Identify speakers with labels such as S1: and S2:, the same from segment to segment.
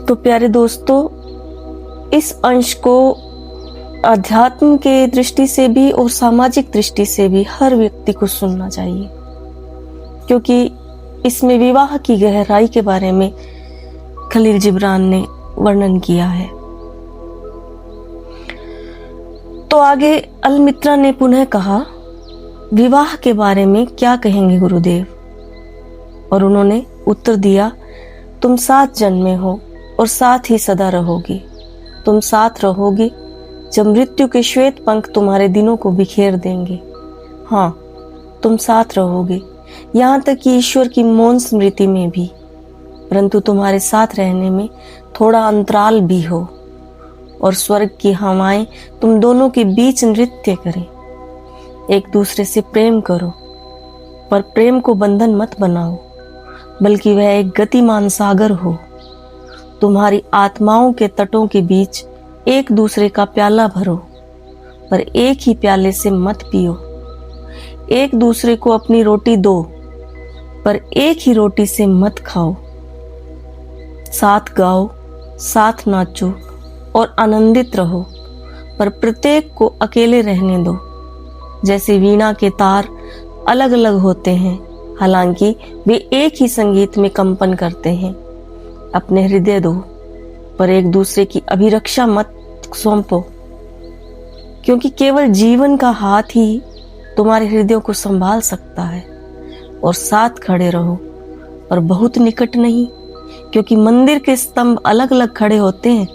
S1: तो प्यारे दोस्तों, इस अंश को अध्यात्म के दृष्टि से भी और सामाजिक दृष्टि से भी हर व्यक्ति को सुनना चाहिए, क्योंकि इसमें विवाह की गहराई के बारे में खलील जिब्रान ने वर्णन किया है। तो आगे अलमित्रा ने पुनः कहा, विवाह के बारे में क्या कहेंगे गुरुदेव? और उन्होंने उत्तर दिया, तुम साथ जन्मे हो और साथ ही सदा रहोगे। तुम साथ रहोगे जब मृत्यु के श्वेत पंख तुम्हारे दिनों को बिखेर देंगे। हाँ, तुम साथ रहोगे, यहाँ तक कि ईश्वर की मौन स्मृति में भी, परंतु तुम्हारे साथ रहने में थोड़ा अंतराल भी हो, और स्वर्ग की हवाएं तुम दोनों के बीच नृत्य करें। एक दूसरे से प्रेम करो, पर प्रेम को बंधन मत बनाओ, बल्कि वह एक गतिमान सागर हो। तुम्हारी आत्माओं के तटों के बीच एक दूसरे का प्याला भरो, पर एक ही प्याले से मत पियो। एक दूसरे को अपनी रोटी दो, पर एक ही रोटी से मत खाओ। साथ गाओ, साथ नाचो और आनंदित रहो, पर प्रत्येक को अकेले रहने दो। जैसे वीणा के तार अलग अलग होते हैं, हालांकि वे एक ही संगीत में कंपन करते हैं। अपने हृदय दो, पर एक दूसरे की अभिरक्षा मत सौंपो, क्योंकि केवल जीवन का हाथ ही तुम्हारे हृदयों को संभाल सकता है। और साथ खड़े रहो, पर बहुत निकट नहीं, क्योंकि मंदिर के स्तंभ अलग अलग खड़े होते हैं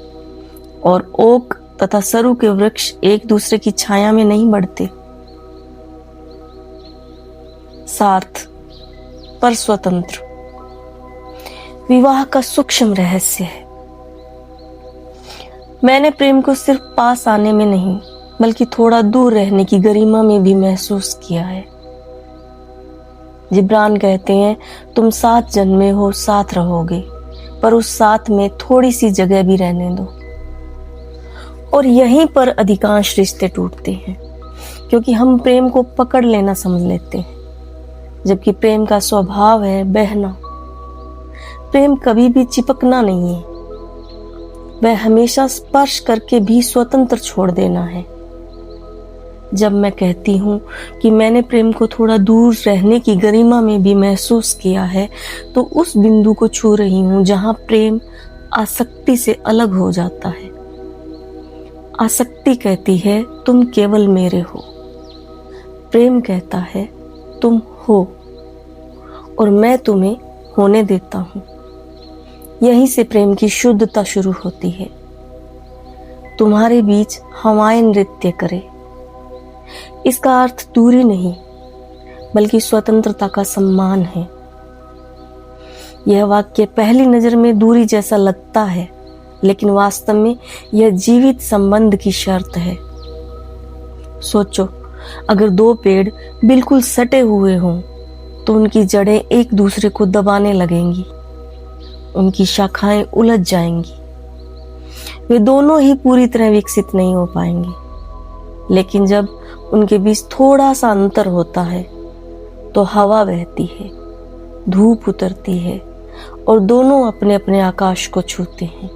S1: और ओक तथा सरू के वृक्ष एक दूसरे की छाया में नहीं बढ़ते। साथ पर स्वतंत्र विवाह का सूक्ष्म रहस्य है। मैंने प्रेम को सिर्फ पास आने में नहीं, बल्कि थोड़ा दूर रहने की गरिमा में भी महसूस किया है। जिब्रान कहते हैं, तुम साथ जन्मे हो, साथ रहोगे, पर उस साथ में थोड़ी सी जगह भी रहने दो। और यहीं पर अधिकांश रिश्ते टूटते हैं, क्योंकि हम प्रेम को पकड़ लेना समझ लेते हैं, जबकि प्रेम का स्वभाव है बहना। प्रेम कभी भी चिपकना नहीं है, वह हमेशा स्पर्श करके भी स्वतंत्र छोड़ देना है। जब मैं कहती हूँ कि मैंने प्रेम को थोड़ा दूर रहने की गरिमा में भी महसूस किया है, तो उस बिंदु को छू रही हूँ जहाँ प्रेम आसक्ति से अलग हो जाता है। आसक्ति कहती है तुम केवल मेरे हो, प्रेम कहता है तुम हो और मैं तुम्हें होने देता हूँ। यहीं से प्रेम की शुद्धता शुरू होती है। तुम्हारे बीच हवाएं नृत्य करे, इसका अर्थ दूरी नहीं, बल्कि स्वतंत्रता का सम्मान है। यह वाक्य पहली नजर में दूरी जैसा लगता है, लेकिन वास्तव में यह जीवित संबंध की शर्त है। सोचो, अगर दो पेड़ बिल्कुल सटे हुए हों, तो उनकी जड़ें एक दूसरे को दबाने लगेंगी, उनकी शाखाएं उलझ जाएंगी, वे दोनों ही पूरी तरह विकसित नहीं हो पाएंगे। लेकिन जब उनके बीच थोड़ा सा अंतर होता है, तो हवा बहती है, धूप उतरती है और दोनों अपने अपने आकाश को छूते हैं।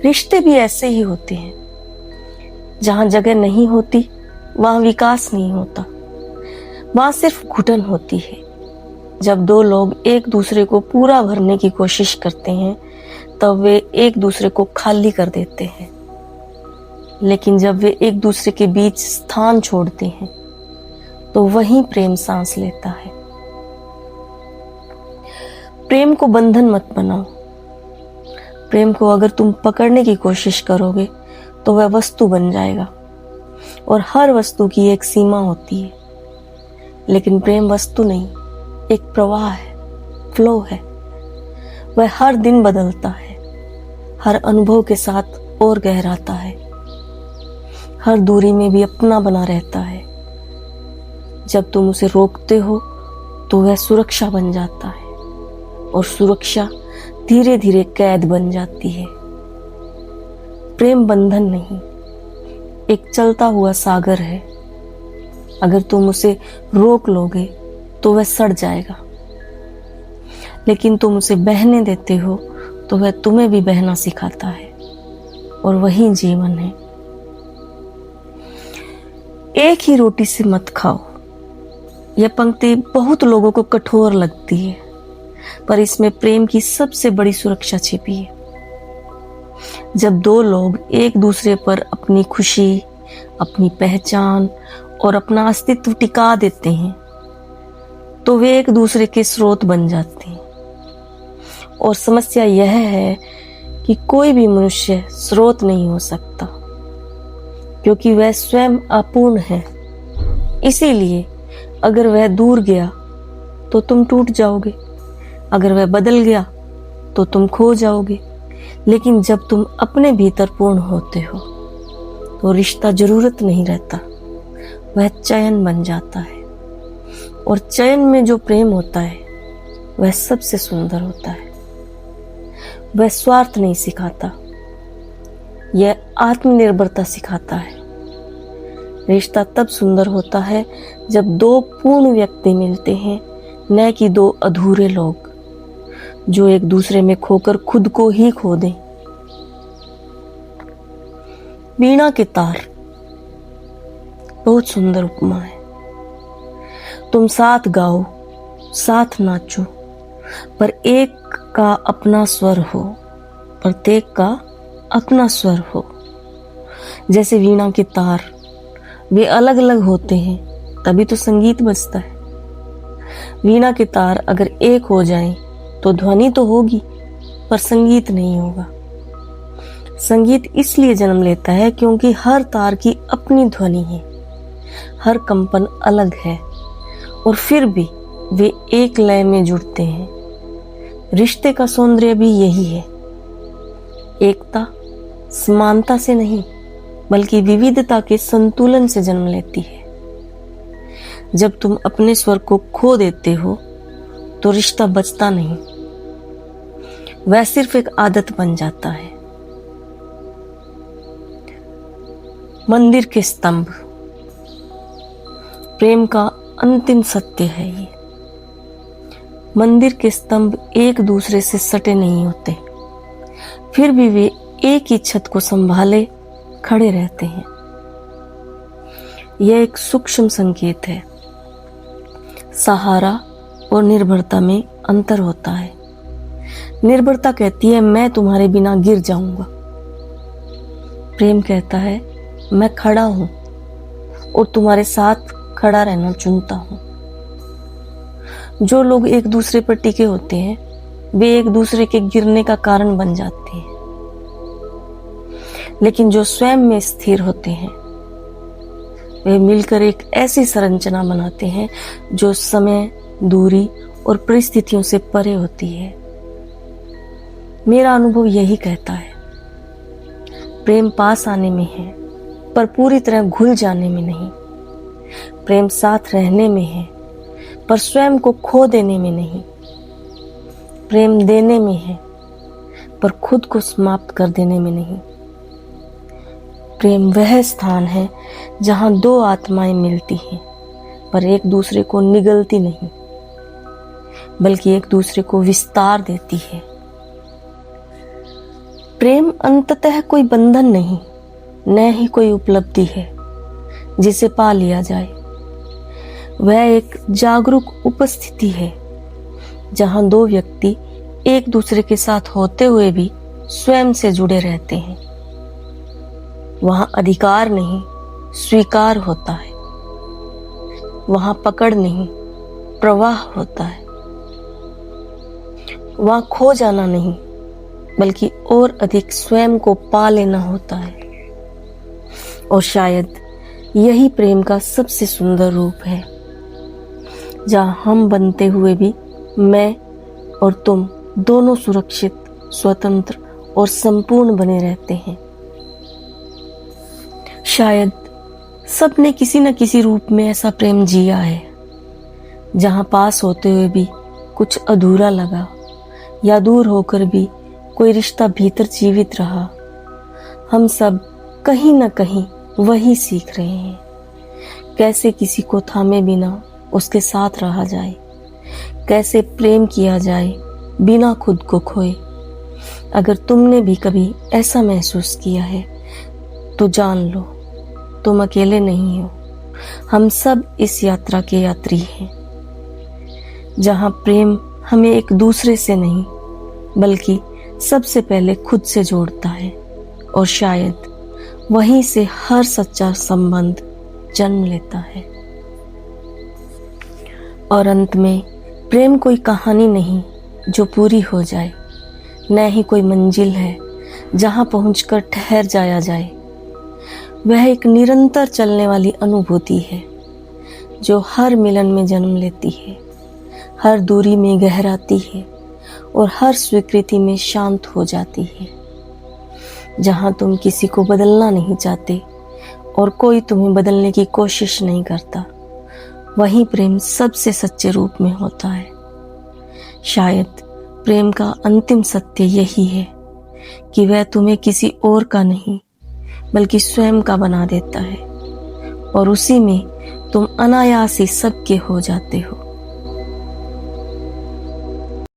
S1: रिश्ते भी ऐसे ही होते हैं। जहां जगह नहीं होती, वहां विकास नहीं होता, वहां सिर्फ घुटन होती है। जब दो लोग एक दूसरे को पूरा भरने की कोशिश करते हैं, तब वे एक दूसरे को खाली कर देते हैं। लेकिन जब वे एक दूसरे के बीच स्थान छोड़ते हैं, तो वहीं प्रेम सांस लेता है। प्रेम को बंधन मत बनाओ। प्रेम को अगर तुम पकड़ने की कोशिश करोगे, तो वह वस्तु बन जाएगा, और हर वस्तु की एक सीमा होती है। लेकिन प्रेम वस्तु नहीं, एक प्रवाह है, फ्लो है। वह हर दिन बदलता है, हर अनुभव के साथ और गहराता है, हर दूरी में भी अपना बना रहता है। जब तुम उसे रोकते हो, तो वह सुरक्षा बन जाता है, और सुरक्षा धीरे धीरे कैद बन जाती है। प्रेम बंधन नहीं, एक चलता हुआ सागर है। अगर तुम उसे रोक लोगे, तो वह सड़ जाएगा, लेकिन तुम उसे बहने देते हो, तो वह तुम्हें भी बहना सिखाता है, और वही जीवन है। एक ही रोटी से मत खाओ। यह पंक्ति बहुत लोगों को कठोर लगती है, पर इसमें प्रेम की सबसे बड़ी सुरक्षा छिपी है। जब दो लोग एक दूसरे पर अपनी खुशी, अपनी पहचान और अपना अस्तित्व टिका देते हैं, तो वे एक दूसरे के स्रोत बन जाते हैं। और समस्या यह है कि कोई भी मनुष्य स्रोत नहीं हो सकता, क्योंकि वह स्वयं अपूर्ण है। इसीलिए अगर वह दूर गया तो तुम टूट जाओगे, अगर वह बदल गया तो तुम खो जाओगे। लेकिन जब तुम अपने भीतर पूर्ण होते हो तो रिश्ता जरूरत नहीं रहता, वह चयन बन जाता है। और चयन में जो प्रेम होता है वह सबसे सुंदर होता है। वह स्वार्थ नहीं सिखाता, यह आत्मनिर्भरता सिखाता है। रिश्ता तब सुंदर होता है जब दो पूर्ण व्यक्ति मिलते हैं, न कि दो अधूरे लोग जो एक दूसरे में खोकर खुद को ही खो दें। वीणा के तार बहुत सुंदर उपमा है। तुम साथ गाओ, साथ नाचो, पर एक का अपना स्वर हो, प्रत्येक का अपना स्वर हो। जैसे वीणा के तार, वे अलग अलग होते हैं, तभी तो संगीत बजता है। वीणा के तार अगर एक हो जाएं, तो ध्वनि तो होगी, पर संगीत नहीं होगा। संगीत इसलिए जन्म लेता है क्योंकि हर तार की अपनी ध्वनि है, हर कंपन अलग है, और फिर भी वे एक लय में जुड़ते हैं। रिश्ते का सौंदर्य भी यही है। एकता समानता से नहीं, बल्कि विविधता के संतुलन से जन्म लेती है। जब तुम अपने स्वर को खो देते हो तो रिश्ता बचता नहीं, वह सिर्फ एक आदत बन जाता है। मंदिर के स्तंभ, प्रेम का अंतिम सत्य है ये। मंदिर के स्तंभ एक दूसरे से सटे नहीं होते, फिर भी वे एक ही छत को संभाले खड़े रहते हैं। यह एक सूक्ष्म संकेत है। सहारा और निर्भरता में अंतर होता है। निर्भरता कहती है मैं तुम्हारे बिना गिर जाऊंगा। प्रेम कहता है मैं खड़ा हूं और तुम्हारे साथ खड़ा रहना चुनता हूं। जो लोग एक दूसरे पर टिके होते हैं, वे एक दूसरे के गिरने का कारण बन जाते हैं। लेकिन जो स्वयं में स्थिर होते हैं, वे मिलकर एक ऐसी संरचना बनाते हैं जो समय, दूरी और परिस्थितियों से परे होती है। मेरा अनुभव यही कहता है, प्रेम पास आने में है, पर पूरी तरह घुल जाने में नहीं। प्रेम साथ रहने में है, पर स्वयं को खो देने में नहीं। प्रेम देने में है, पर खुद को समाप्त कर देने में नहीं। प्रेम वह स्थान है जहां दो आत्माएं मिलती हैं, पर एक दूसरे को निगलती नहीं, बल्कि एक दूसरे को विस्तार देती है। प्रेम अंततः कोई बंधन नहीं, न ही कोई उपलब्धि है जिसे पा लिया जाए। वह एक जागरूक उपस्थिति है जहां दो व्यक्ति एक दूसरे के साथ होते हुए भी स्वयं से जुड़े रहते हैं। वहां अधिकार नहीं, स्वीकार होता है। वहां पकड़ नहीं, प्रवाह होता है। वहां खो जाना नहीं, बल्कि और अधिक स्वयं को पा लेना होता है। और शायद यही प्रेम का सबसे सुंदर रूप है, जहां हम बनते हुए भी मैं और तुम दोनों सुरक्षित, स्वतंत्र और संपूर्ण बने रहते हैं। शायद सबने किसी न किसी रूप में ऐसा प्रेम जिया है, जहां पास होते हुए भी कुछ अधूरा लगा, या दूर होकर भी कोई रिश्ता भीतर जीवित रहा। हम सब कहीं न कहीं वही सीख रहे हैं, कैसे किसी को थामे बिना उसके साथ रहा जाए, कैसे प्रेम किया जाए बिना खुद को खोए, अगर तुमने भी कभी ऐसा महसूस किया है तो जान लो, तुम अकेले नहीं हो। हम सब इस यात्रा के यात्री हैं, जहां प्रेम हमें एक दूसरे से नहीं बल्कि सबसे पहले खुद से जोड़ता है, और शायद वहीं से हर सच्चा संबंध जन्म लेता है। और अंत में प्रेम कोई कहानी नहीं जो पूरी हो जाए, न ही कोई मंजिल है जहां पहुंचकर ठहर जाया जाए। वह एक निरंतर चलने वाली अनुभूति है जो हर मिलन में जन्म लेती है, हर दूरी में गहराती है और हर स्वीकृति में शांत हो जाती है। जहां तुम किसी को बदलना नहीं चाहते और कोई तुम्हें बदलने की कोशिश नहीं करता, वहीं प्रेम सबसे सच्चे रूप में होता है। शायद प्रेम का अंतिम सत्य यही है कि वह तुम्हें किसी और का नहीं बल्कि स्वयं का बना देता है, और उसी में तुम अनायास ही सबके हो जाते हो।